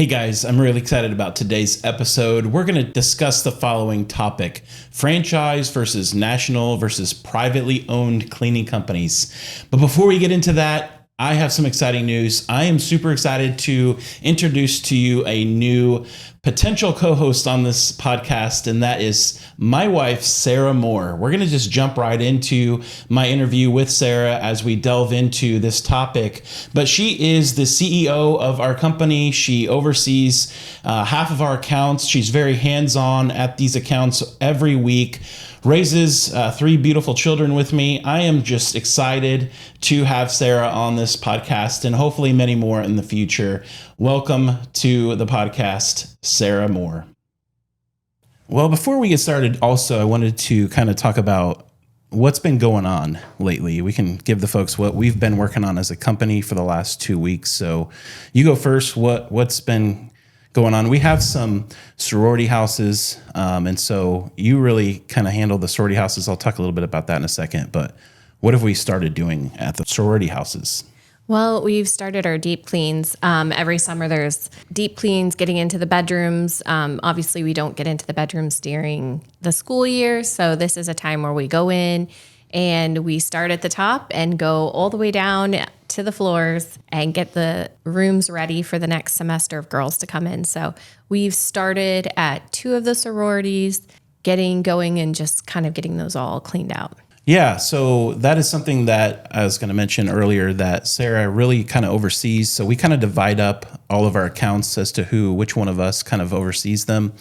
Hey guys, I'm really excited about today's episode. We're going to discuss the following topic: franchise versus national versus privately owned cleaning companies. But before we get into that, I have some exciting news. I am super excited to introduce to you a new potential co-host on this podcast, and that is my wife, Sarah Moore. We're going to just jump right into my interview with Sarah as we delve into this topic. But she is the CEO of our company. She oversees half of our accounts. She's very hands-on at these accounts every week. Raises 3 beautiful children with me. I am just excited to have Sarah on this podcast and hopefully many more in the future. Welcome to the podcast, Sarah Moore. Well, before we get started, also, I wanted to kind of talk about what's been going on lately. We can give the folks what we've been working on as a company for the last 2 weeks. So you go first. What's been going on? We have some sorority houses, and so you really kind of handle the sorority houses. I'll talk a little bit about that in a second, but what have we started doing at the sorority houses? Well, we've started our deep cleans. Every summer there's deep cleans, getting into the bedrooms. Obviously, we don't get into the bedrooms during the school year, so this is a time where we go in and we start at the top and go all the way down to the floors and get the rooms ready for the next semester of girls to come in. So we've started at 2 of the sororities, getting going and just kind of getting those all cleaned out. Yeah, so that is something that I was going to mention earlier that Sarah really kind of oversees. So we kind of divide up all of our accounts as to which one of us kind of oversees them.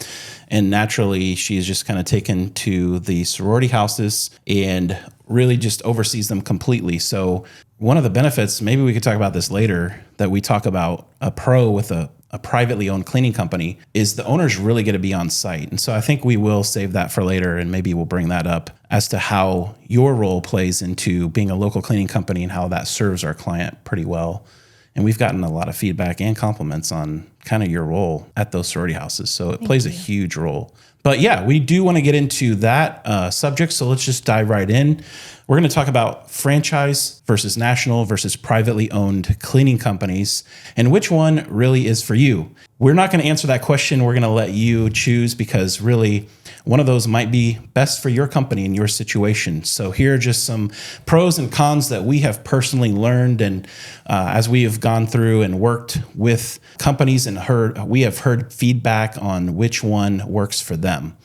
And naturally, she's just kind of taken to the sorority houses and really just oversees them completely. So one of the benefits, maybe we could talk about this later, that we talk about a pro with a privately owned cleaning company is the owners really get to be on site. And so I think we will save that for later, and maybe we'll bring that up as to how your role plays into being a local cleaning company and how that serves our client pretty well. And we've gotten a lot of feedback and compliments on kind of your role at those sorority houses. So it plays a huge role. But yeah, we do want to get into that subject. So let's just dive right in. We're going to talk about franchise versus national versus privately owned cleaning companies and which one really is for you. We're not going to answer that question. We're going to let you choose because really one of those might be best for your company and your situation. So here are just some pros and cons that we have personally learned. And as we have gone through and worked with companies and we have heard feedback on which one works for them.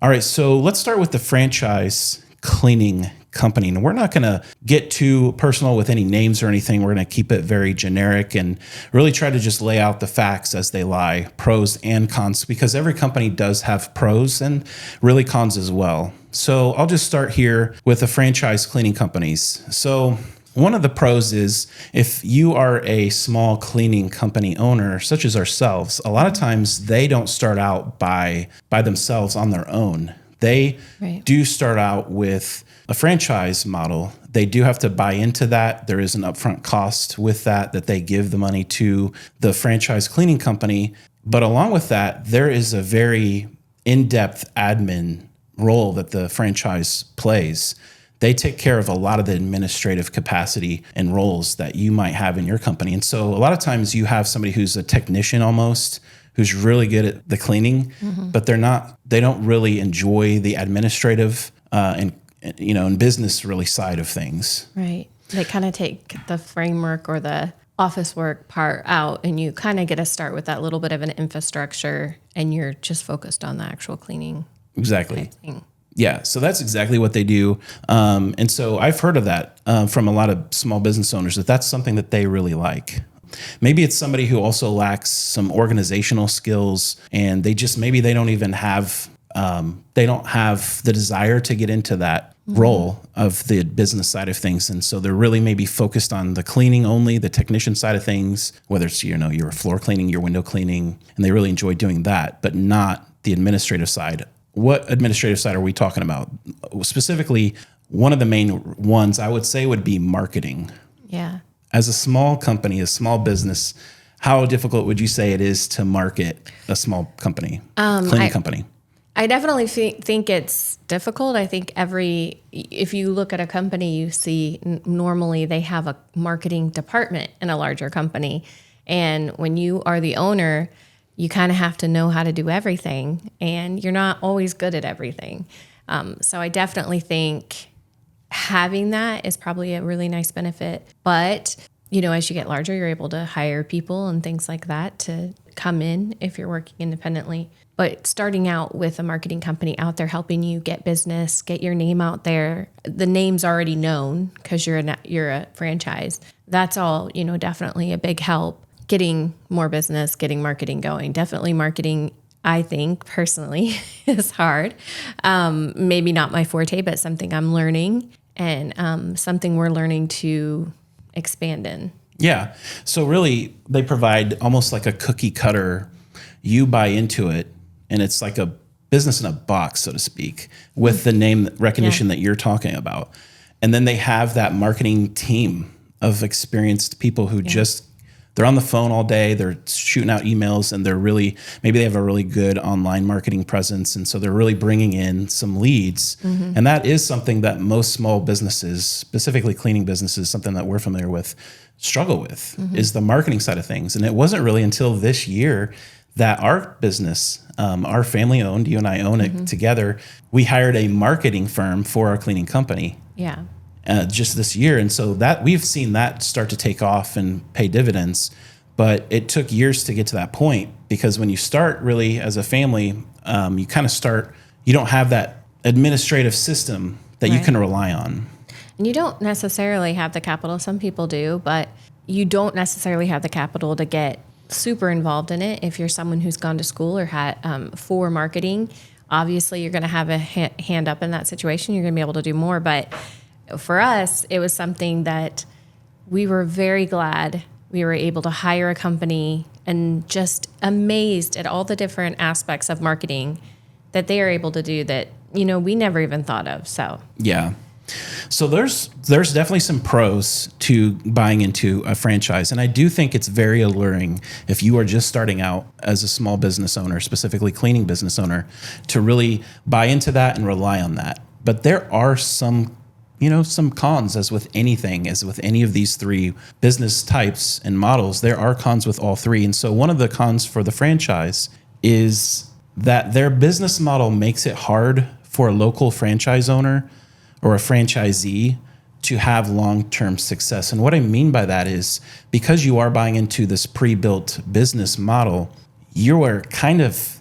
All right, so let's start with the franchise cleaning company. And we're not going to get too personal with any names or anything. We're going to keep it very generic and really try to just lay out the facts as they lie, pros and cons, because every company does have pros and really cons as well. So I'll just start here with the franchise cleaning companies. So one of the pros is if you are a small cleaning company owner, such as ourselves, a lot of times they don't start out by themselves on their own. They do start out with a franchise model. They do have to buy into that. There is an upfront cost with that they give the money to the franchise cleaning company. But along with that, there is a very in-depth admin role that the franchise plays. They take care of a lot of the administrative capacity and roles that you might have in your company. And so a lot of times you have somebody who's a technician almost, who's really good at the cleaning, but they don't really enjoy the administrative and business really side of things. Right. They kind of take the framework or the office work part out, and you kind of get to start with that little bit of an infrastructure, and you're just focused on the actual cleaning. Exactly. Yeah, so that's exactly what they do. And so I've heard of that from a lot of small business owners, that's something that they really like. Maybe it's somebody who also lacks some organizational skills, and they don't even have the desire to get into that role of the business side of things. And so they're really maybe focused on the cleaning only, the technician side of things, whether it's, your floor cleaning, your window cleaning, and they really enjoy doing that, but not the administrative side. What administrative side are we talking about? Specifically, one of the main ones I would say would be marketing. Yeah. As a small company, a small business, how difficult would you say it is to market a small company, cleaning company? I definitely think it's difficult. I think if you look at a company, you see normally they have a marketing department in a larger company. And when you are the owner, you kind of have to know how to do everything, and you're not always good at everything. So I definitely think having that is probably a really nice benefit. But, as you get larger, you're able to hire people and things like that to come in if you're working independently. But starting out with a marketing company out there helping you get business, get your name out there, the name's already known because you're a franchise. That's all, definitely a big help. Getting more business, getting marketing going. Definitely marketing, I think, personally, is hard. Maybe not my forte, but something I'm learning and something we're learning to expand in. Yeah. So really, they provide almost like a cookie cutter. You buy into it, and it's like a business in a box, so to speak, with the name recognition that you're talking about. And then they have that marketing team of experienced people who they're on the phone all day, they're shooting out emails, and maybe they have a really good online marketing presence. And so they're really bringing in some leads. Mm-hmm. And that is something that most small businesses, specifically cleaning businesses, something that we're familiar with, struggle with, is the marketing side of things. And it wasn't really until this year that our business, our family owned, you and I own it together, we hired a marketing firm for our cleaning company. Yeah. Just this year. And so that we've seen that start to take off and pay dividends, but it took years to get to that point, because when you start really as a family, you kind of you don't have that administrative system that you can rely on. And you don't necessarily have the capital. Some people do, but you don't necessarily have the capital to get super involved in it. If you're someone who's gone to school or had for marketing, obviously you're going to have a hand up in that situation. You're going to be able to do more, but for us, it was something that we were very glad we were able to hire a company, and just amazed at all the different aspects of marketing that they are able to do that, we never even thought of. So, yeah. So there's definitely some pros to buying into a franchise. And I do think it's very alluring if you are just starting out as a small business owner, specifically cleaning business owner, to really buy into that and rely on that. But there are some cons, as with anything, as with any of these three business types and models, there are cons with all three. And so one of the cons for the franchise is that their business model makes it hard for a local franchise owner or a franchisee to have long-term success. And what I mean by that is, because you are buying into this pre-built business model, you are kind of,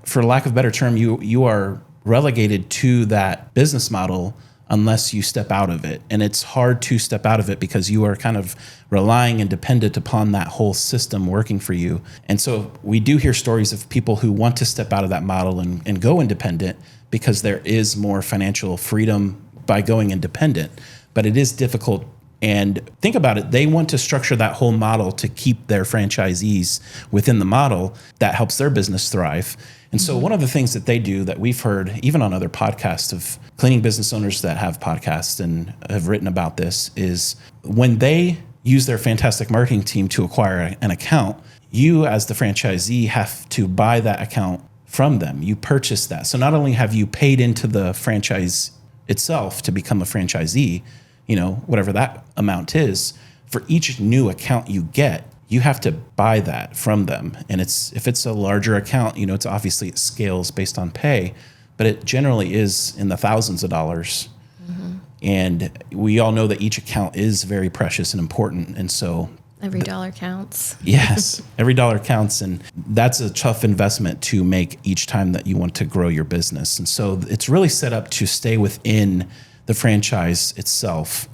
for lack of a better term, you are relegated to that business model unless you step out of it. And it's hard to step out of it because you are kind of relying and dependent upon that whole system working for you. And so we do hear stories of people who want to step out of that model and go independent, because there is more financial freedom by going independent. But it is difficult. And think about it, they want to structure that whole model to keep their franchisees within the model that helps their business thrive. And so one of the things that they do that we've heard, even on other podcasts of cleaning business owners that have podcasts and have written about this, is when they use their fantastic marketing team to acquire an account, you as the franchisee have to buy that account from them. You purchase that. So not only have you paid into the franchise itself to become a franchisee, whatever that amount is, for each new account you get, you have to buy that from them. And if it's a larger account, it's obviously it scales based on pay, but it generally is in the thousands of dollars. Mm-hmm. And we all know that each account is very precious and important. And so every dollar counts. Yes, every dollar counts. And that's a tough investment to make each time that you want to grow your business. And so it's really set up to stay within the franchise itself.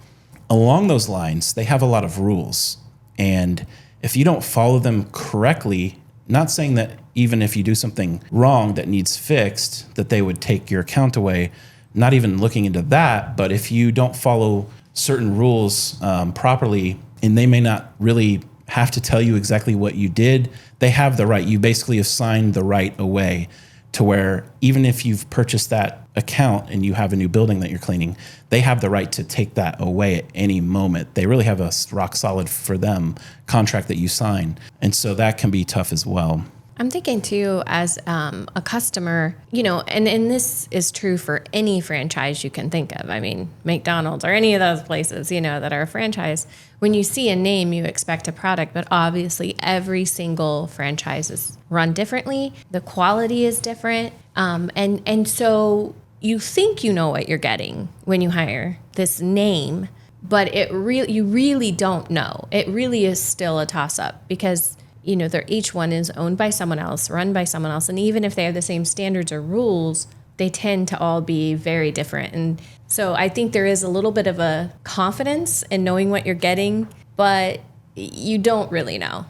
Along those lines, they have a lot of rules. And if you don't follow them correctly, not saying that even if you do something wrong that needs fixed, that they would take your account away, not even looking into that, but if you don't follow certain rules properly, and they may not really have to tell you exactly what you did, they have the right. You basically have signed the right away to where even if you've purchased that account and you have a new building that you're cleaning, they have the right to take that away at any moment. They really have a rock solid for them contract that you sign. And so that can be tough as well. I'm thinking too, as a customer, and this is true for any franchise you can think of. I mean, McDonald's or any of those places, that are a franchise. When you see a name, you expect a product, but obviously every single franchise is run differently. The quality is different. And so you think you know what you're getting when you hire this name, but you really don't know. It really is still a toss-up because each one is owned by someone else, run by someone else. And even if they have the same standards or rules, they tend to all be very different. And so I think there is a little bit of a confidence in knowing what you're getting, but you don't really know.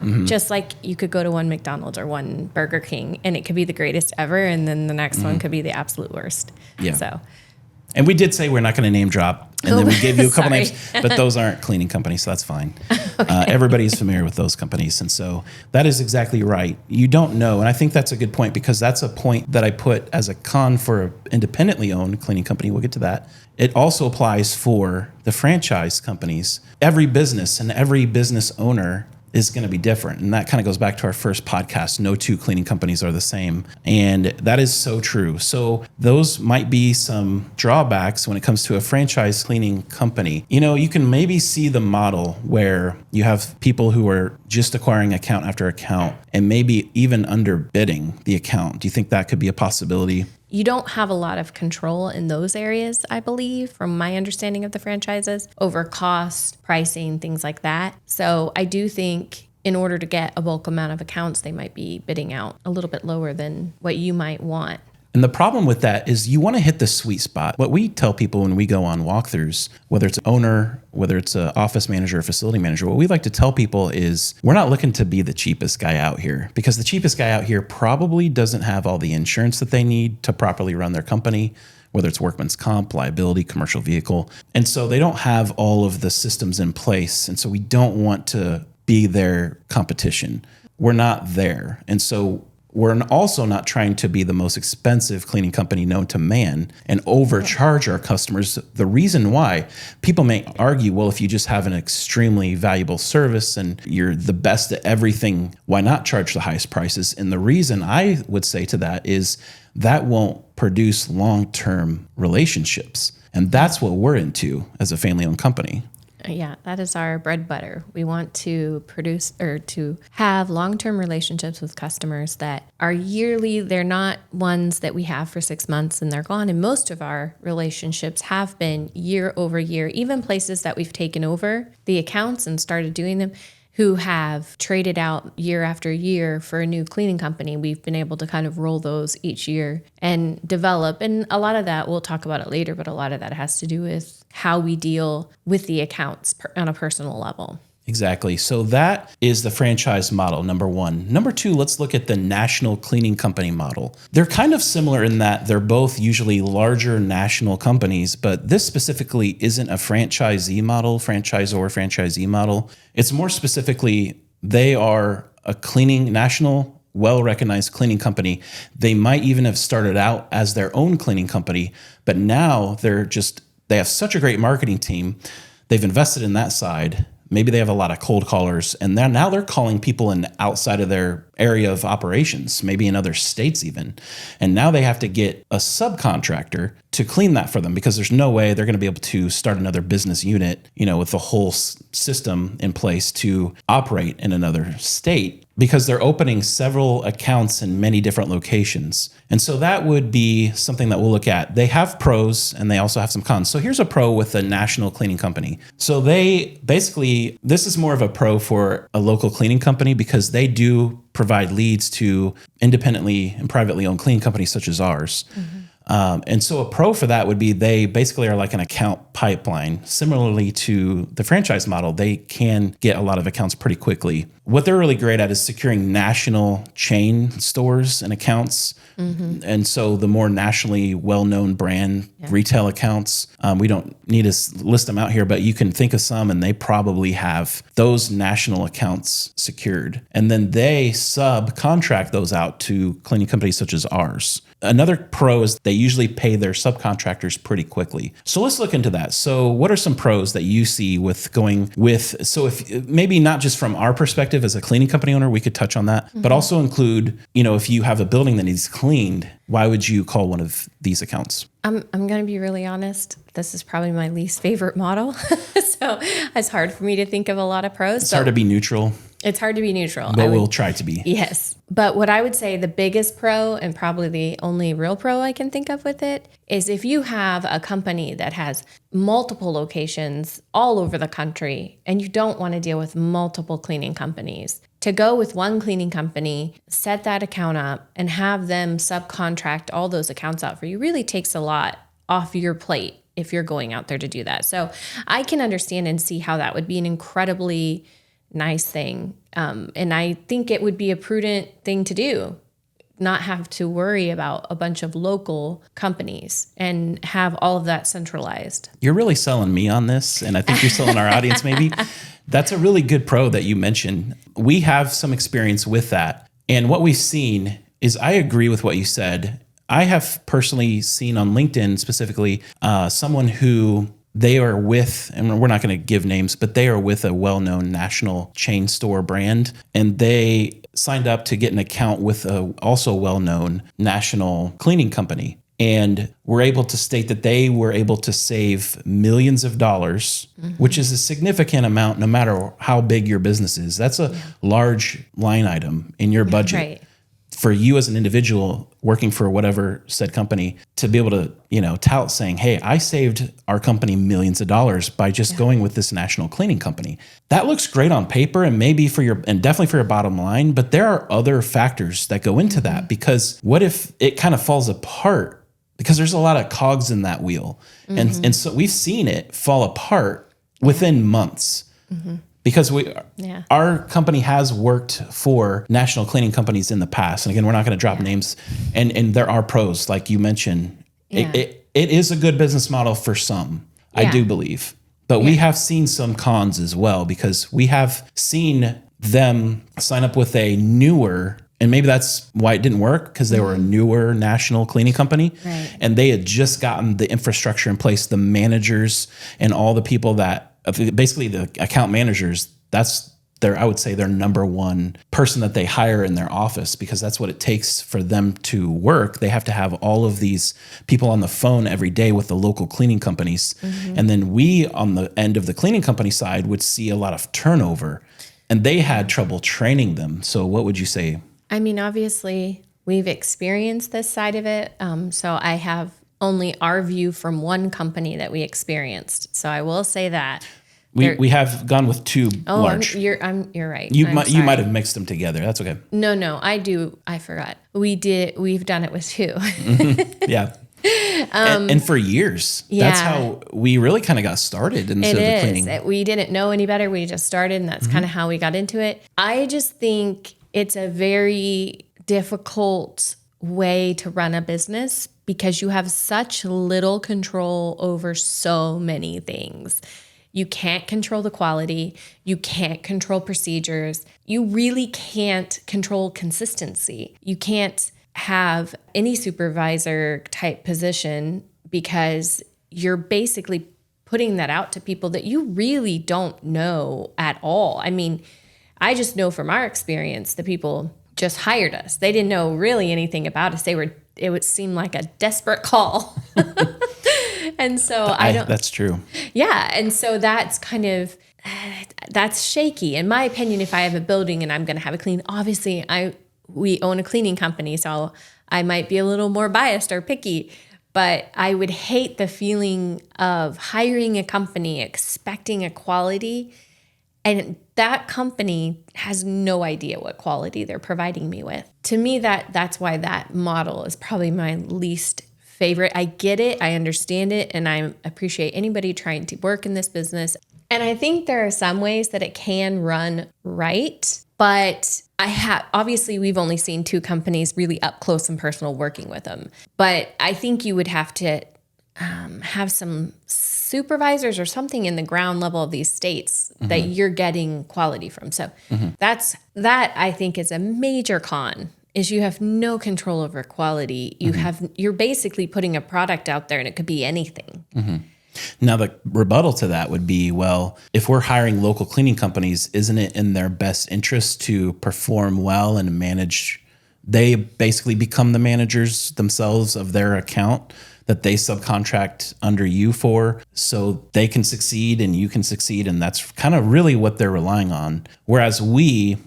Mm-hmm. Just like you could go to one McDonald's or one Burger King and it could be the greatest ever. And then the next one could be the absolute worst. Yeah. So. And we did say we're not going to name drop, and then we gave you a couple names, but those aren't cleaning companies, so that's fine. Okay. Everybody's familiar with those companies, and so that is exactly right. You don't know, and I think that's a good point because that's a point that I put as a con for an independently owned cleaning company. We'll get to that. It also applies for the franchise companies. Every business and every business owner is going to be different. And that kind of goes back to our first podcast. No two cleaning companies are the same. And that is so true. So those might be some drawbacks when it comes to a franchise cleaning company. You can maybe see the model where you have people who are just acquiring account after account and maybe even underbidding the account. Do you think that could be a possibility? You don't have a lot of control in those areas, I believe, from my understanding of the franchises, over cost, pricing, things like that. So I do think in order to get a bulk amount of accounts, they might be bidding out a little bit lower than what you might want. And the problem with that is you want to hit the sweet spot. What we tell people when we go on walkthroughs, whether it's an owner, whether it's an office manager or facility manager, what we like to tell people is we're not looking to be the cheapest guy out here, because the cheapest guy out here probably doesn't have all the insurance that they need to properly run their company, whether it's workman's comp, liability, commercial vehicle. And so they don't have all of the systems in place. And so we don't want to be their competition. We're not there. And so we're also not trying to be the most expensive cleaning company known to man and overcharge our customers. The reason why people may argue, well, if you just have an extremely valuable service and you're the best at everything, why not charge the highest prices? And the reason I would say to that is that won't produce long-term relationships. And that's what we're into as a family-owned company. Yeah, that is our bread butter. We want to produce or to have long-term relationships with customers that are yearly. They're not ones that we have for 6 months and they're gone. And most of our relationships have been year over year, even places that we've taken over the accounts and started doing them, who have traded out year after year for a new cleaning company. We've been able to kind of roll those each year and develop. And a lot of that, we'll talk about it later, but a lot of that has to do with how we deal with the accounts on a personal level. Exactly. So that is the franchise model, number one. Number two, let's look at the national cleaning company model. They're kind of similar in that they're both usually larger national companies, but this specifically isn't a franchisee model, franchisor-franchisee model. It's more specifically, they are a national, well-recognized cleaning company. They might even have started out as their own cleaning company, but now they have such a great marketing team. They've invested in that side. Maybe they have a lot of cold callers, and now they're calling people in outside of their area of operations, maybe in other states even. And now they have to get a subcontractor to clean that for them, because there's no way they're going to be able to start another business unit, with the whole system in place to operate in another state, because they're opening several accounts in many different locations. And so that would be something that we'll look at. They have pros and they also have some cons. So here's a pro with a national cleaning company. So this is more of a pro for a local cleaning company, because they do provide leads to independently and privately owned cleaning companies such as ours. Mm-hmm. And so a pro for that would be they basically are like an account pipeline. Similarly to the franchise model, they can get a lot of accounts pretty quickly. What they're really great at is securing national chain stores and accounts. Mm-hmm. And so the more nationally well-known brand retail accounts, we don't need to list them out here, but you can think of some, and they probably have those national accounts secured. And then they subcontract those out to cleaning companies such as ours. Another pro is they usually pay their subcontractors pretty quickly. So let's look into that. So what are some pros that you see with going with, so if maybe not just from our perspective, perspective as a cleaning company owner, we could touch on that, but also include, if you have a building that needs cleaned, why would you call one of these accounts? I'm going to be really honest. This is probably my least favorite model. So it's hard for me to think of a lot of pros. It's hard to be neutral. It's hard to be neutral. But we'll try to be. Yes. But what I would say the biggest pro, and probably the only real pro I can think of with it, is if you have a company that has multiple locations all over the country and you don't want to deal with multiple cleaning companies, to go with one cleaning company, set that account up, and have them subcontract all those accounts out for you really takes a lot off your plate if you're going out there to do that. So I can understand and see how that would be an incredibly nice thing. And I think it would be a prudent thing to do, not have to worry about a bunch of local companies and have all of that centralized. You're really selling me on this, and I think you're selling our audience maybe. That's a really good pro that you mentioned. We have some experience with that. And what we've seen is, I agree with what you said. I have personally seen on LinkedIn specifically someone who they are with, and we're not going to give names, but they are with a well-known national chain store brand, and they signed up to get an account with a also well-known national cleaning company. And were able to state that they were able to save millions of dollars, which is a significant amount no matter how big your business is. That's a large line item in your budget. Right. For you as an individual working for whatever said company to be able to, tout saying, hey, I saved our company millions of dollars by just going with this national cleaning company. That looks great on paper and and definitely for your bottom line, but there are other factors that go into that, because what if it kind of falls apart? Because there's a lot of cogs in that wheel. And so we've seen it fall apart within months. Because our company has worked for national cleaning companies in the past. And again, we're not going to drop names. And there are pros, like you mentioned. It is a good business model for some, I do believe. But we have seen some cons as well, because we have seen them sign up with a newer, and maybe that's why it didn't work, because they were a newer national cleaning company. Right. And they had just gotten the infrastructure in place, the managers and all the people that, basically the account managers, I would say their number one person that they hire in their office, because that's what it takes for them to work. They have to have all of these people on the phone every day with the local cleaning companies. And then we, on the end of the cleaning company side, would see a lot of turnover, and they had trouble training them. So what would you say? I mean, obviously we've experienced this side of it. So I have only our view from one company that we experienced. So I will say that. We have gone with two large. You're right. You might have mixed them together. That's okay. No, I do. I forgot. We've done it with two. Yeah. And for years, that's how we really kind of got started in the cleaning. We didn't know any better. We just started, and that's kind of how we got into it. I just think it's a very difficult way to run a business, because you have such little control over so many things. You can't control the quality. You can't control procedures. You really can't control consistency. You can't have any supervisor type position, because you're basically putting that out to people that you really don't know at all. I mean, I just know from our experience, the people just hired us. They didn't know really anything about us. It would seem like a desperate call. And so that's true. Yeah. And so that's kind of, that's shaky. In my opinion, if I have a building and I'm going to have a clean, obviously we own a cleaning company, so I might be a little more biased or picky, but I would hate the feeling of hiring a company, expecting a quality, and that company has no idea what quality they're providing me with. To me, that's why that model is probably my least favorite. I get it. I understand it. And I appreciate anybody trying to work in this business. And I think there are some ways that it can run right. But obviously we've only seen two companies really up close and personal working with them. But I think you would have to have some supervisors or something in the ground level of these states that you're getting quality from. So that I think is a major con, is you have no control over quality. You're basically putting a product out there, and it could be anything. Now, the rebuttal to that would be, well, if we're hiring local cleaning companies, isn't it in their best interest to perform well and manage? They basically become the managers themselves of their account that they subcontract under you for, so they can succeed and you can succeed. And that's kind of really what they're relying on. Whereas we're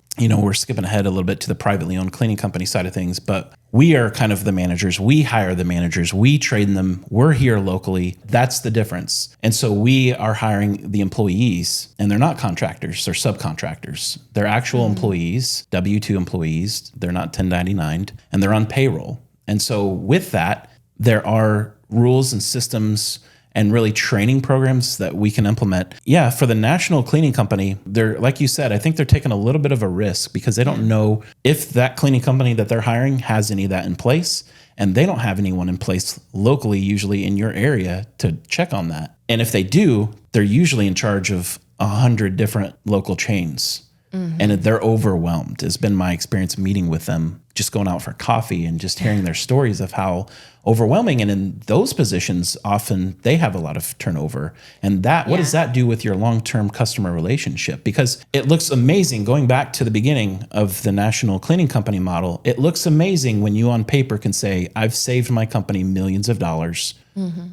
skipping ahead a little bit to the privately owned cleaning company side of things, but we are kind of the managers. We hire the managers. We train them. We're here locally. That's the difference. And so we are hiring the employees, and they're not contractors. They're subcontractors. They're actual employees, W-2 employees. They're not 1099, and they're on payroll. And so with that, there are rules and systems and really training programs that we can implement. Yeah, for the national cleaning company, they're, like you said, I think they're taking a little bit of a risk because they don't know if that cleaning company that they're hiring has any of that in place. And they don't have anyone in place locally, usually in your area, to check on that. And if they do, they're usually in charge of 100 different local chains. And they're overwhelmed. It's been my experience meeting with them, just going out for coffee and just hearing their stories of how overwhelming. And in those positions, often they have a lot of turnover. And what does that do with your long-term customer relationship? Because it looks amazing, going back to the beginning of the national cleaning company model, it looks amazing when you on paper can say, I've saved my company millions of dollars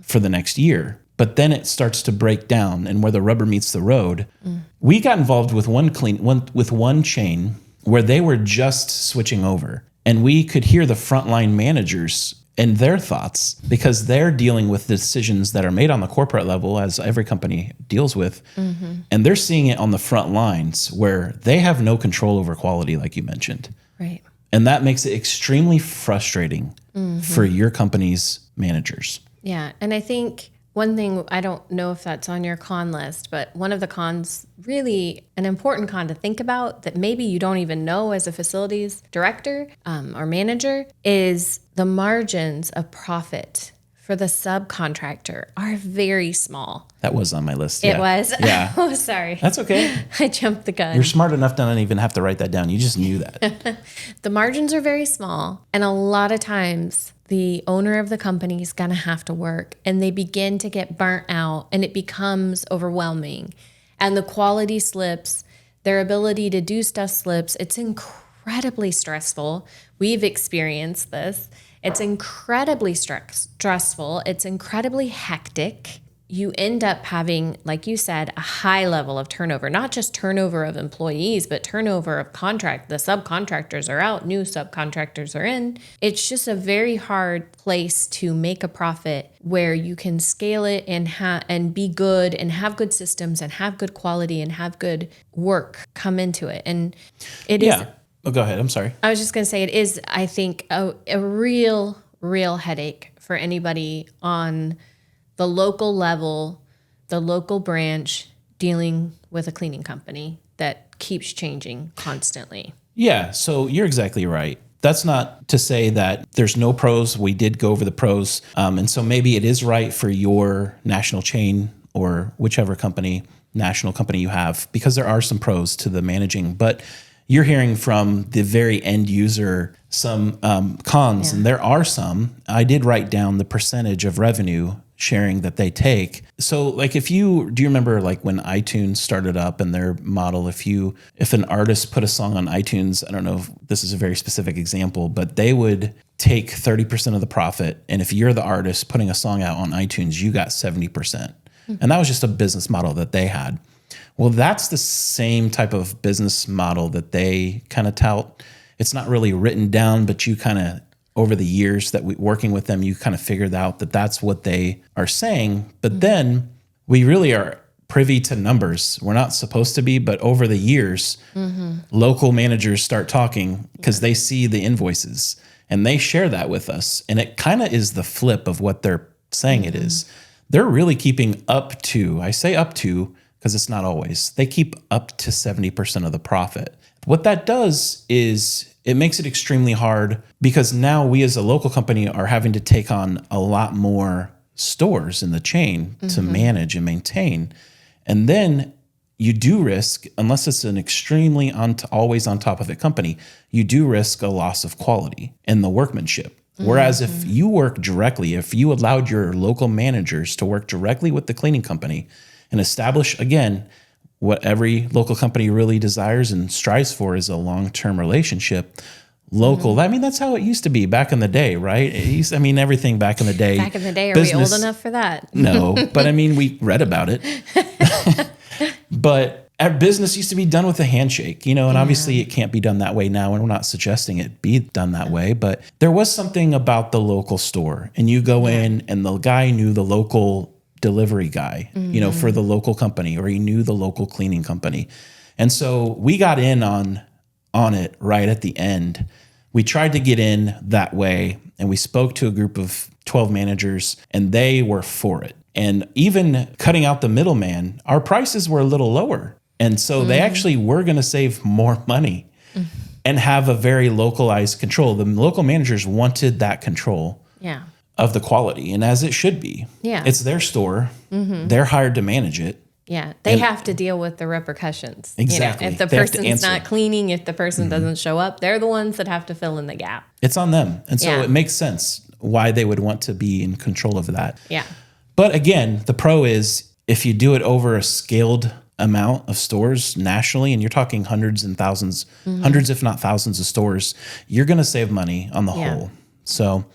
for the next year. But then it starts to break down, and where the rubber meets the road. We got involved with one chain where they were just switching over, and we could hear the frontline managers and their thoughts because they're dealing with decisions that are made on the corporate level, as every company deals with, and they're seeing it on the front lines where they have no control over quality, like you mentioned. Right. And that makes it extremely frustrating for your company's managers. Yeah, and I think one thing, I don't know if that's on your con list, but one of the cons, really an important con to think about that maybe you don't even know as a facilities director or manager, is the margins of profit for the subcontractor are very small. That was on my list. It was? Yeah. Oh, sorry. That's okay. I jumped the gun. You're smart enough to not even have to write that down. You just knew that. The margins are very small, and a lot of times the owner of the company is going to have to work, and they begin to get burnt out, and it becomes overwhelming, and the quality slips, their ability to do stuff slips. It's incredibly stressful. We've experienced this. It's incredibly stressful. It's incredibly hectic. You end up having, like you said, a high level of turnover, not just turnover of employees, but turnover of the subcontractors are out, new subcontractors are in. It's just a very hard place to make a profit where you can scale it and be good and have good systems and have good quality and have good work come into it. And it is. Oh, go ahead. I'm sorry. I was just going to say it is, I think, a real headache for anybody on the local level, the local branch, dealing with a cleaning company that keeps changing constantly. Yeah, so you're exactly right. That's not to say that there's no pros. We did go over the pros. And so maybe it is right for your national chain or whichever national company you have, because there are some pros to the managing. But you're hearing from the very end user some cons, and there are some. I did write down the percentage of revenue sharing that they take. So like do you remember like when iTunes started up and their model, if an artist put a song on iTunes, I don't know if this is a very specific example, but they would take 30% of the profit. And if you're the artist putting a song out on iTunes, you got 70%. And that was just a business model that they had. Well, that's the same type of business model that they kind of tout. It's not really written down, but you kind of, over the years that working with them, you kind of figured out that that's what they are saying. But then we really are privy to numbers. We're not supposed to be, but over the years, local managers start talking because they see the invoices and they share that with us. And it kind of is the flip of what they're saying it is. They're really keeping up to, I say up to, because it's not always, they keep up to 70% of the profit. What that does is it makes it extremely hard because now we as a local company are having to take on a lot more stores in the chain to manage and maintain. And then you do risk, unless it's an extremely always on top of it company, you do risk a loss of quality in the workmanship. Whereas if you work directly, if you allowed your local managers to work directly with the cleaning company and establish, again, what every local company really desires and strives for is a long-term relationship. Local, I mean, that's how it used to be back in the day, right? Everything back in the day. Back in the day, are we old enough for that? No, but I mean, we read about it. But our business used to be done with a handshake, and obviously it can't be done that way now, and we're not suggesting it be done that way, but there was something about the local store, and you go in and the guy knew the local delivery guy, for the local company, or he knew the local cleaning company. And so we got in on it right at the end. We tried to get in that way, and we spoke to a group of 12 managers, and they were for it. And even cutting out the middleman, our prices were a little lower. And so they actually were going to save more money and have a very localized control. The local managers wanted that control of the quality, and as it should be. Yeah. It's their store. They're hired to manage it. Yeah, they have to deal with the repercussions. Exactly. If the person's not cleaning, if the person doesn't show up, they're the ones that have to fill in the gap. It's on them. And so it makes sense why they would want to be in control of that. Yeah. But again, the pro is if you do it over a scaled amount of stores nationally, and you're talking hundreds and thousands, hundreds if not thousands of stores, you're going to save money on the whole. So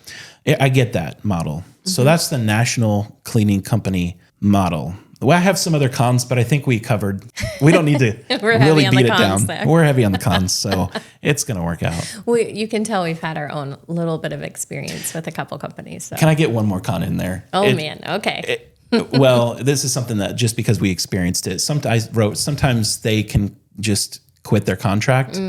I get that model. So that's the national cleaning company model. Well, I have some other cons, but I think we covered. We don't need to really beat it down. There. We're heavy on the cons, so it's going to work out. You can tell we've had our own little bit of experience with a couple companies. So. Can I get one more con in there? Man, okay. Well, this is something that just because we experienced it, sometimes they can just quit their contract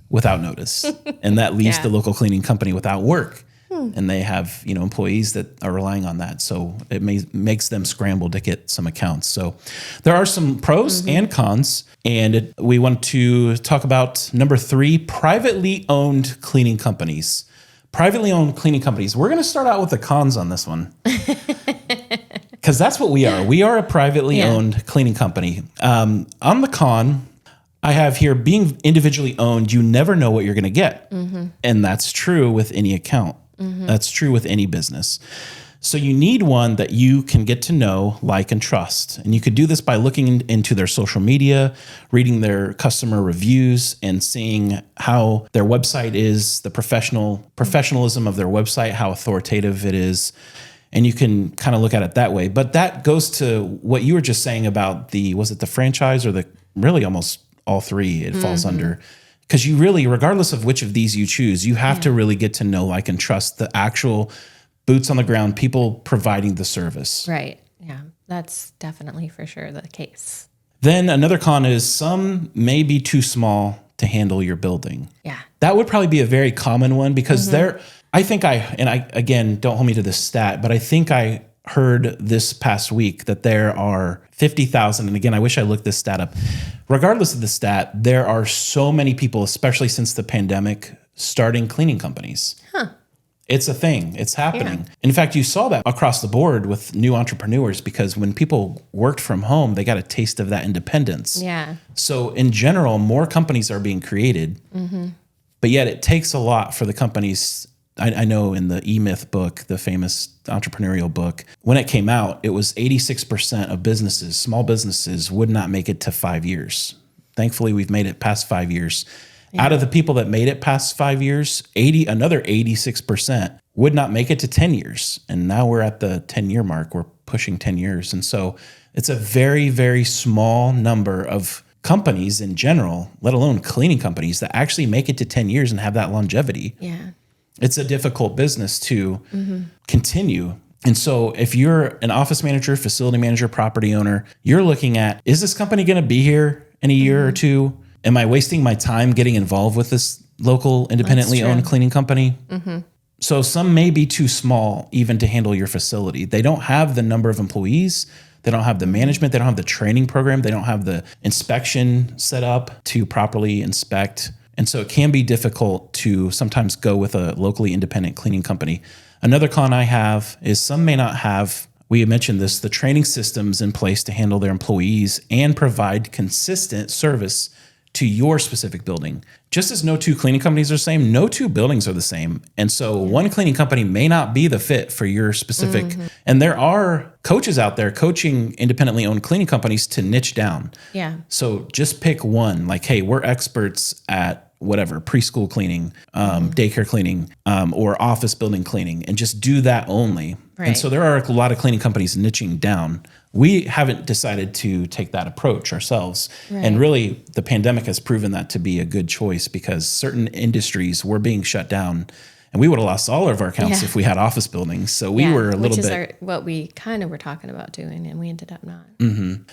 without notice, and that leaves the local cleaning company without work. And they have, employees that are relying on that. So it makes them scramble to get some accounts. So there are some pros and cons. And we want to talk about number 3, privately owned cleaning companies. Privately owned cleaning companies. We're going to start out with the cons on this one. Because that's what we are. We are a privately owned cleaning company. On the con, I have here being individually owned, you never know what you're going to get. And that's true with any account. That's true with any business. So you need one that you can get to know, like, and trust. And you could do this by looking into their social media, reading their customer reviews, and seeing how their website is, the professionalism of their website, how authoritative it is. And you can kind of look at it that way. But that goes to what you were just saying about was it the franchise or really almost all three it falls under. Because you really, regardless of which of these you choose, you have to really get to know, like, and trust the actual boots on the ground, people providing the service. Right. Yeah. That's definitely for sure the case. Then another con is some may be too small to handle your building. Yeah. That would probably be a very common one because again, don't hold me to this stat, but I think I heard this past week that there are 50,000. And again, I wish I looked this stat up. Regardless of the stat, there are so many people, especially since the pandemic, starting cleaning companies. It's a thing. It's happening. Yeah. In fact, you saw that across the board with new entrepreneurs because when people worked from home, they got a taste of that independence. Yeah. So in general, more companies are being created, but yet it takes a lot for the companies. I know in the E-Myth book, the famous entrepreneurial book, when it came out, it was 86% of businesses, small businesses, would not make it to 5 years. Thankfully, we've made it past 5 years. Yeah. Out of the people that made it past 5 years, another 86% would not make it to 10 years. And now we're at the 10-year mark. We're pushing 10 years. And so it's a very, very small number of companies in general, let alone cleaning companies, that actually make it to 10 years and have that longevity. Yeah. It's a difficult business to continue. And so if you're an office manager, facility manager, property owner, you're looking at, is this company going to be here in a year or two? Am I wasting my time getting involved with this local independently owned cleaning company? So some may be too small even to handle your facility. They don't have the number of employees. They don't have the management. They don't have the training program. They don't have the inspection set up to properly inspect. And so it can be difficult to sometimes go with a locally independent cleaning company. Another con I have is some may not have, we mentioned this, the training systems in place to handle their employees and provide consistent service to your specific building. Just as no two cleaning companies are the same, no two buildings are the same. And so one cleaning company may not be the fit for your specific. And there are coaches out there coaching independently owned cleaning companies to niche down. Yeah. So just pick one, like, hey, we're experts at whatever, preschool cleaning, daycare cleaning, or office building cleaning, and just do that only. Right. And so there are a lot of cleaning companies niching down. We haven't decided to take that approach ourselves. Right. And really, the pandemic has proven that to be a good choice because certain industries were being shut down. And we would have lost all of our accounts if we had office buildings. So we were a little bit... what we kind of were talking about doing, and we ended up not.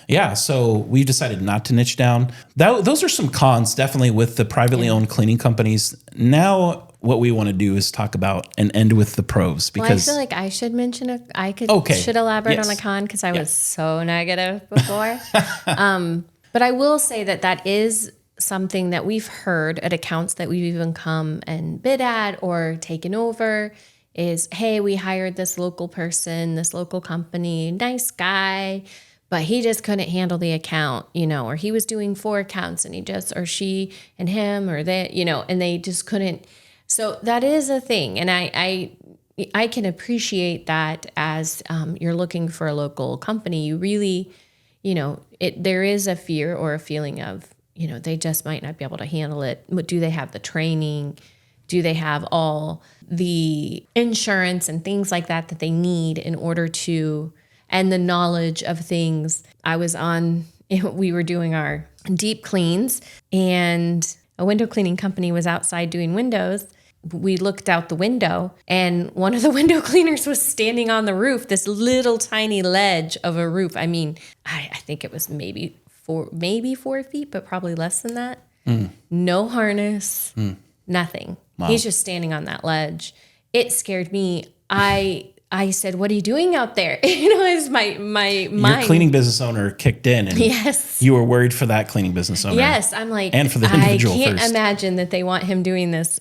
Yeah, so we decided not to niche down. Those are some cons, definitely, with the privately owned cleaning companies. Now, what we want to do is talk about and end with the pros. Because I feel like I should mention should elaborate on a con because I was so negative before. But I will say that is something that we've heard at accounts that we've even come and bid at or taken over is, hey, we hired this local person, this local company, nice guy, but he just couldn't handle the account, or he was doing 4 accounts and or she and him or they, and they just couldn't. So that is a thing. And I can appreciate that as you're looking for a local company. You really, there is a fear or a feeling of, they just might not be able to handle it. Do they have the training? Do they have all the insurance and things like that they need in order to, and the knowledge of things? We were doing our deep cleans and a window cleaning company was outside doing windows. We looked out the window and one of the window cleaners was standing on the roof, this little tiny ledge of a roof. I mean, I think it was maybe 4 feet, but probably less than that. No harness, nothing. Wow. He's just standing on that ledge. It scared me. I said, "What are you doing out there?" As my mind. Your cleaning business owner kicked in, and you were worried for that cleaning business owner. Yes, I'm like, and for the individual I can't first. imagine that they want him doing this.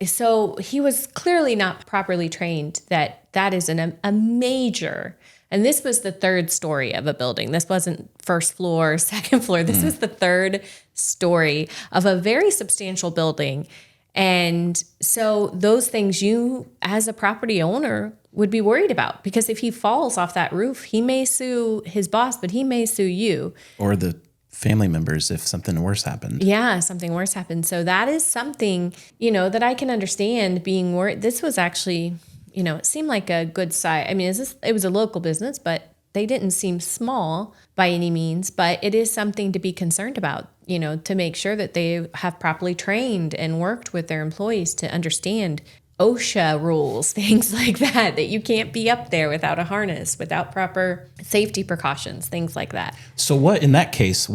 So he was clearly not properly trained. That is a major. And this was the 3rd story of a building. This wasn't first floor, second floor. This was the 3rd story of a very substantial building. And so those things you, as a property owner, would be worried about because if he falls off that roof, he may sue his boss, but he may sue you. Or the family members if something worse happened. Yeah, something worse happened. So that is something, that I can understand being worried. This was actually... it seemed like a good size. I mean, it was a local business, but they didn't seem small by any means. But it is something to be concerned about, to make sure that they have properly trained and worked with their employees to understand OSHA rules, things like that you can't be up there without a harness, without proper safety precautions, things like that. So in that case,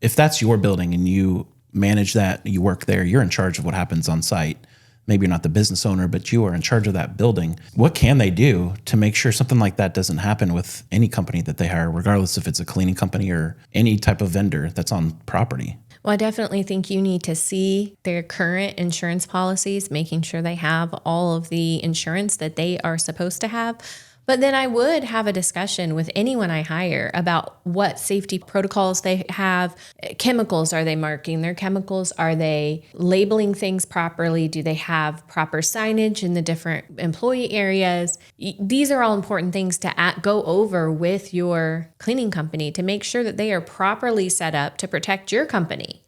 if that's your building and you manage that, you work there, you're in charge of what happens on site. Maybe you're not the business owner, but you are in charge of that building. What can they do to make sure something like that doesn't happen with any company that they hire, regardless if it's a cleaning company or any type of vendor that's on property? Well, I definitely think you need to see their current insurance policies, making sure they have all of the insurance that they are supposed to have. But then I would have a discussion with anyone I hire about what safety protocols they have. Chemicals, are they marking their chemicals? Are they labeling things properly? Do they have proper signage in the different employee areas? These are all important things to go over with your cleaning company to make sure that they are properly set up to protect your company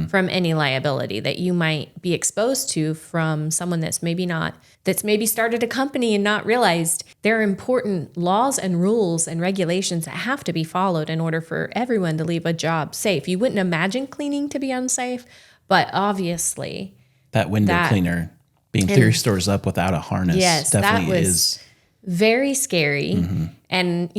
from any liability that you might be exposed to from someone that's maybe started a company and not realized there are important laws and rules and regulations that have to be followed in order for everyone to leave a job safe. You wouldn't imagine cleaning to be unsafe, but obviously that window cleaner being 3 stores up without a harness definitely is very scary. And,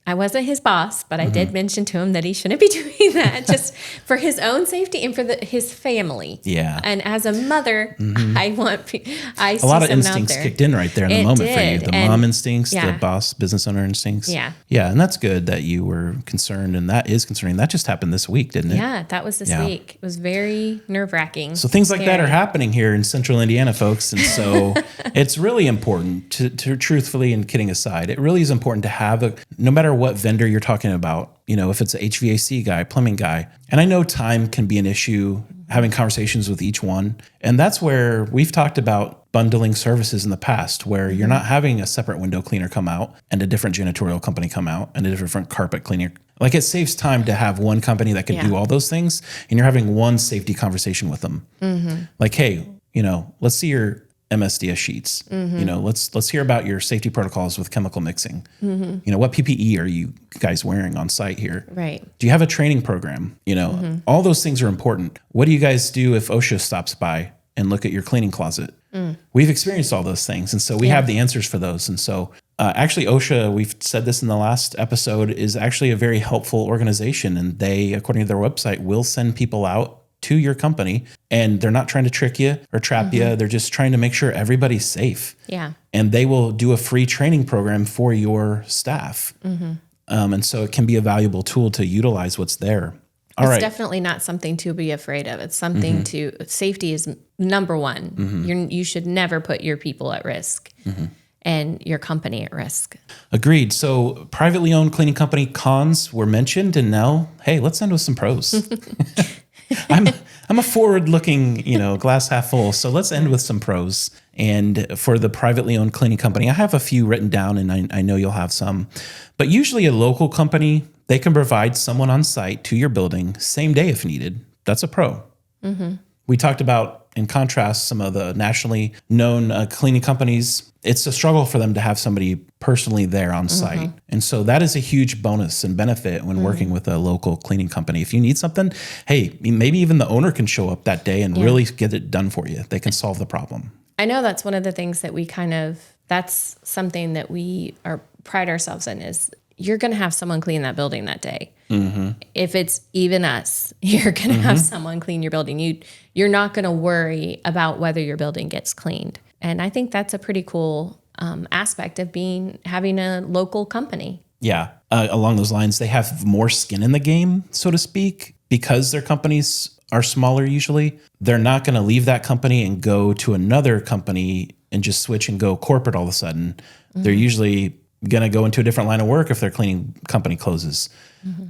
I wasn't his boss, but I did mention to him that he shouldn't be doing that just for his own safety and for his family. Yeah. And as a mother, I see a lot of instincts kicked in right there in the moment for you. The mom instincts, the boss, business owner instincts. Yeah. Yeah. And that's good that you were concerned, and that is concerning. That just happened this week, didn't it? Yeah, that was this week. It was very nerve-wracking. So things like that are happening here in central Indiana, folks. And so it's really important to truthfully, and kidding aside, it really is important to have no matter what vendor you're talking about, if it's a HVAC guy, plumbing guy, and I know time can be an issue, having conversations with each one. And that's where we've talked about bundling services in the past, where you're not having a separate window cleaner come out and a different janitorial company come out and a different carpet cleaner. Like, it saves time to have one company that can do all those things, and you're having one safety conversation with them. Like, hey, let's see your MSDS sheets. Let's hear about your safety protocols with chemical mixing. What PPE are you guys wearing on site here? Right. Do you have a training program? All those things are important. What do you guys do if OSHA stops by and look at your cleaning closet? We've experienced all those things, and so we have the answers for those. And so actually, OSHA, we've said this in the last episode, is actually a very helpful organization, and they, according to their website, will send people out to your company, and they're not trying to trick you or trap you. They're just trying to make sure everybody's safe. Yeah. And they will do a free training program for your staff. And so it can be a valuable tool to utilize what's there. It's definitely not something to be afraid of. It's something safety is number one. You should never put your people at risk and your company at risk. Agreed. So privately owned cleaning company cons were mentioned, and now, hey, let's end with some pros. I'm a forward-looking, glass half full. So let's end with some pros. And for the privately owned cleaning company, I have a few written down, and I know you'll have some. But usually a local company, they can provide someone on site to your building same day if needed. That's a pro. We talked about, in contrast, some of the nationally known cleaning companies. It's a struggle for them to have somebody personally there on site. And so that is a huge bonus and benefit when working with a local cleaning company. If you need something, hey, maybe even the owner can show up that day and really get it done for you. They can solve the problem. I know that's one of the things that that's something that we pride ourselves in, is you're going to have someone clean that building that day. If it's even us, you're going to have someone clean your building. You're not going to worry about whether your building gets cleaned. And I think that's a pretty cool aspect of having a local company. Yeah. Along those lines, they have more skin in the game, so to speak, because their companies are smaller usually. They're not going to leave that company and go to another company and just switch and go corporate all of a sudden. They're usually going to go into a different line of work if their cleaning company closes,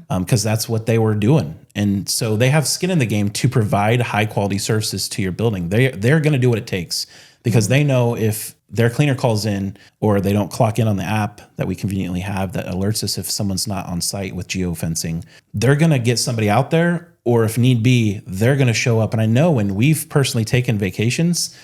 because that's what they were doing. And so they have skin in the game to provide high quality services to your building. They're going to do what it takes, because they know if their cleaner calls in or they don't clock in on the app that we conveniently have that alerts us if someone's not on site with geofencing, they're going to get somebody out there, or if need be, they're going to show up. And I know when we've personally taken vacations,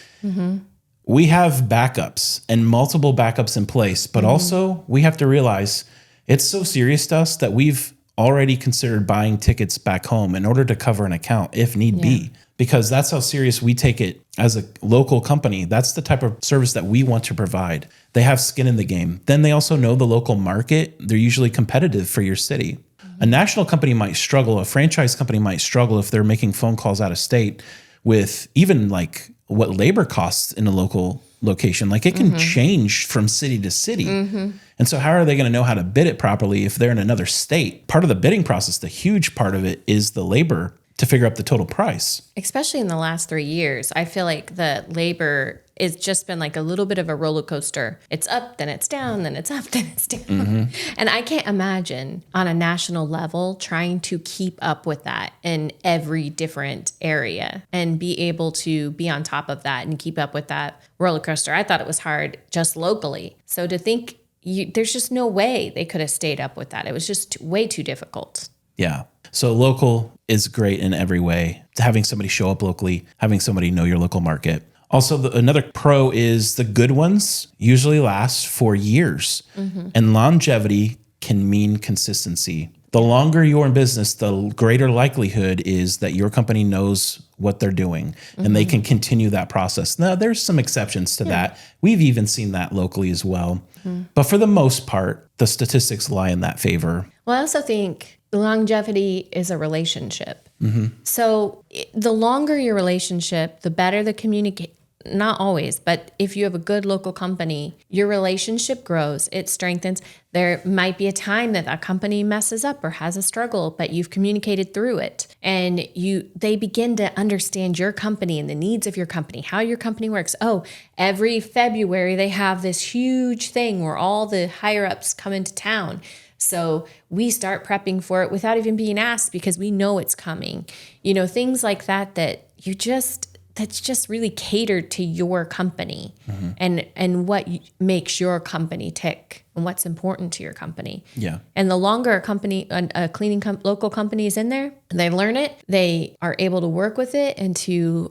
we have backups and multiple backups in place, but also we have to realize it's so serious to us that we've already considered buying tickets back home in order to cover an account if need be, because that's how serious we take it as a local company. That's the type of service that we want to provide. They have skin in the game. Then they also know the local market. They're usually competitive for your city. A national company might struggle. A franchise company might struggle if they're making phone calls out of state with even like what labor costs in a local location. Like, it can change from city to city. And so how are they going to know how to bid it properly if they're in another state? Part of the bidding process, the huge part of it, is the labor to figure out the total price. Especially in the last 3 years, I feel like the labor it's just been like a little bit of a roller coaster. It's up, then it's down, then it's up, then it's down. And I can't imagine on a national level trying to keep up with that in every different area and be able to be on top of that and keep up with that roller coaster. I thought it was hard just locally. So to think there's just no way they could have stayed up with that. It was just way too difficult. Yeah. So local is great in every way. Having somebody show up locally, having somebody know your local market. Also, another pro is the good ones usually last for years. And longevity can mean consistency. The longer you're in business, the greater likelihood is that your company knows what they're doing and they can continue that process. Now, there's some exceptions to that. We've even seen that locally as well. But for the most part, the statistics lie in that favor. Well, I also think longevity is a relationship. So the longer your relationship, the better the communication. Not always, but if you have a good local company, your relationship grows, it strengthens. There might be a time that a company messes up or has a struggle, but you've communicated through it and they begin to understand your company and the needs of your company, how your company works. Oh, every February they have this huge thing where all the higher ups come into town. So we start prepping for it without even being asked because we know it's coming. Things like that's just really catered to your company and what makes your company tick and what's important to your company. Yeah. And the longer a cleaning local company is in there, they learn it, they are able to work with it and to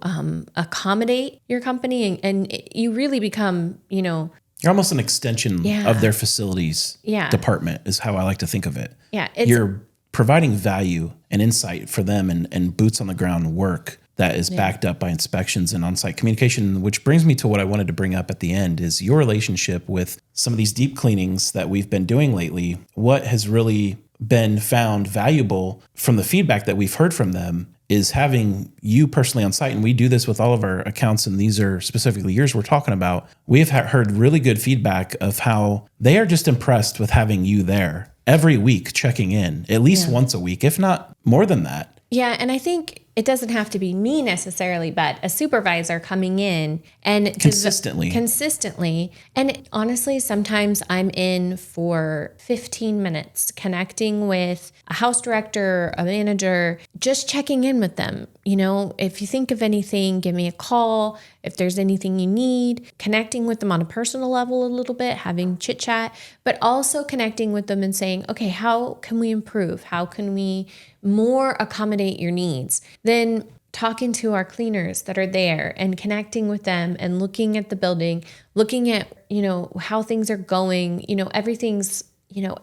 accommodate your company. And you really become, You're almost an extension of their facilities department is how I like to think of it. Yeah. You're providing value and insight for them and boots on the ground work that is backed up by inspections and on-site communication, which brings me to what I wanted to bring up at the end is your relationship with some of these deep cleanings that we've been doing lately. What has really been found valuable from the feedback that we've heard from them is having you personally on site. And we do this with all of our accounts, and these are specifically yours we're talking about. We have heard really good feedback of how they are just impressed with having you there every week checking in, at least once a week, if not more than that. Yeah, and I think it doesn't have to be me necessarily, but a supervisor coming in and consistently. And honestly, sometimes I'm in for 15 minutes connecting with a house director, a manager, just checking in with them. If you think of anything, give me a call. If there's anything you need, connecting with them on a personal level a little bit, having chit chat, but also connecting with them and saying, okay, how can we improve? How can we more accommodate your needs? Then talking to our cleaners that are there and connecting with them and looking at the building, looking at, how things are going, everything's,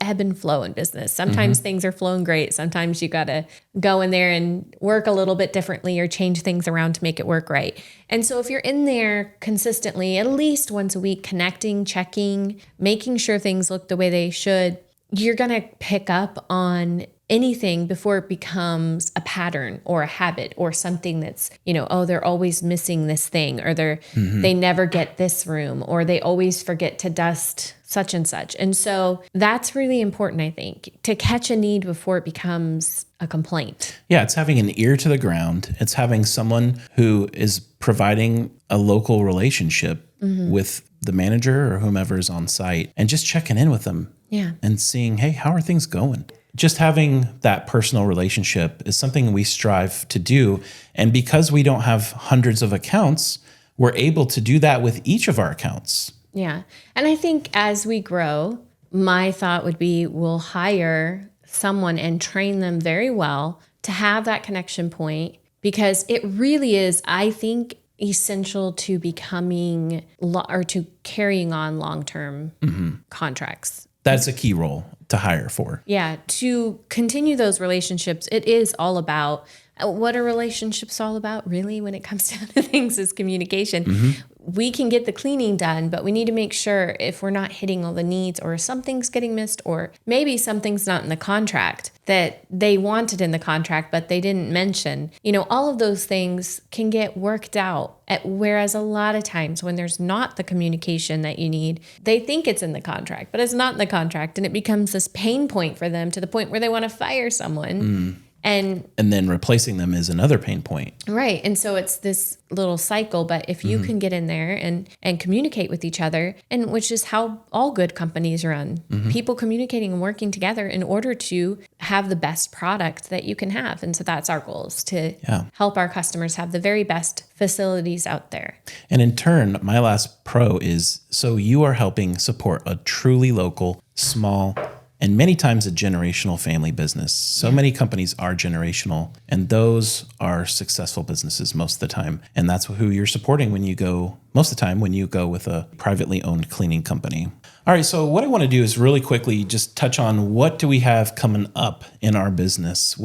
ebb and flow in business. Sometimes things are flowing great. Sometimes you got to go in there and work a little bit differently or change things around to make it work right. And so if you're in there consistently, at least once a week, connecting, checking, making sure things look the way they should, you're going to pick up on anything before it becomes a pattern or a habit or something that's, they're always missing this thing, or they never get this room, or they always forget to dust such and such. And so that's really important, I think, to catch a need before it becomes a complaint. Yeah, it's having an ear to the ground. It's having someone who is providing a local relationship with the manager or whomever is on site and just checking in with them and seeing, hey, how are things going? Just having that personal relationship is something we strive to do. And because we don't have hundreds of accounts, we're able to do that with each of our accounts. Yeah. And I think as we grow, my thought would be we'll hire someone and train them very well to have that connection point, because it really is, I think, essential to becoming or to carrying on long-term contracts. That's a key role to hire for. Yeah. To continue those relationships, it is all about what a relationship's all about, really, when it comes down to things, is communication. We can get the cleaning done, but we need to make sure if we're not hitting all the needs, or something's getting missed, or maybe something's not in the contract that they wanted in the contract, but they didn't mention. All of those things can get worked out. Whereas a lot of times when there's not the communication that you need, they think it's in the contract, but it's not in the contract. And it becomes this pain point for them to the point where they want to fire someone. And then replacing them is another pain point. Right. And so it's this little cycle. But if you can get in there and communicate with each other, and which is how all good companies run, people communicating and working together in order to have the best product that you can have. And so that's our goal, is to help our customers have the very best facilities out there. And in turn, my last pro is, so you are helping support a truly local, small, and many times a generational family business. So many companies are generational, and those are successful businesses most of the time. And that's who you're supporting when you go, most of the time, when you go with a privately owned cleaning company. All right, so what I want to do is really quickly just touch on what do we have coming up in our business.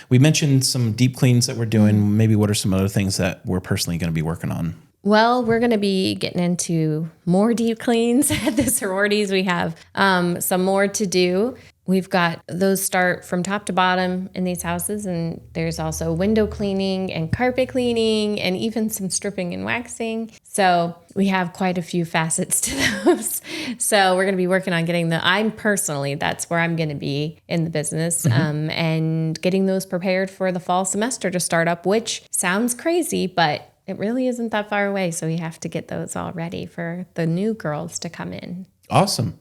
We mentioned some deep cleans that we're doing. Maybe what are some other things that we're personally going to be working on? Well, we're going to be getting into more deep cleans at the sororities. We have some more to do. We've got those start from top to bottom in these houses, and there's also window cleaning and carpet cleaning and even some stripping and waxing. So we have quite a few facets to those. So we're going to be working on getting that's where I'm going to be in the business, and getting those prepared for the fall semester to start up, which sounds crazy, but it really isn't that far away. So we have to get those all ready for the new girls to come in. Awesome.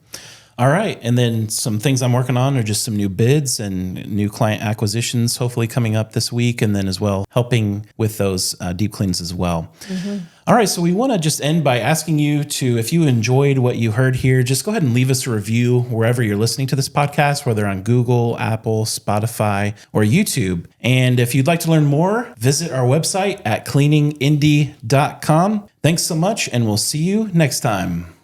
All right. And then some things I'm working on are just some new bids and new client acquisitions, hopefully coming up this week. And then as well, helping with those deep cleans as well. All right. So we want to just end by asking you to, if you enjoyed what you heard here, just go ahead and leave us a review wherever you're listening to this podcast, whether on Google, Apple, Spotify, or YouTube. And if you'd like to learn more, visit our website at cleaningindy.com. Thanks so much, and we'll see you next time.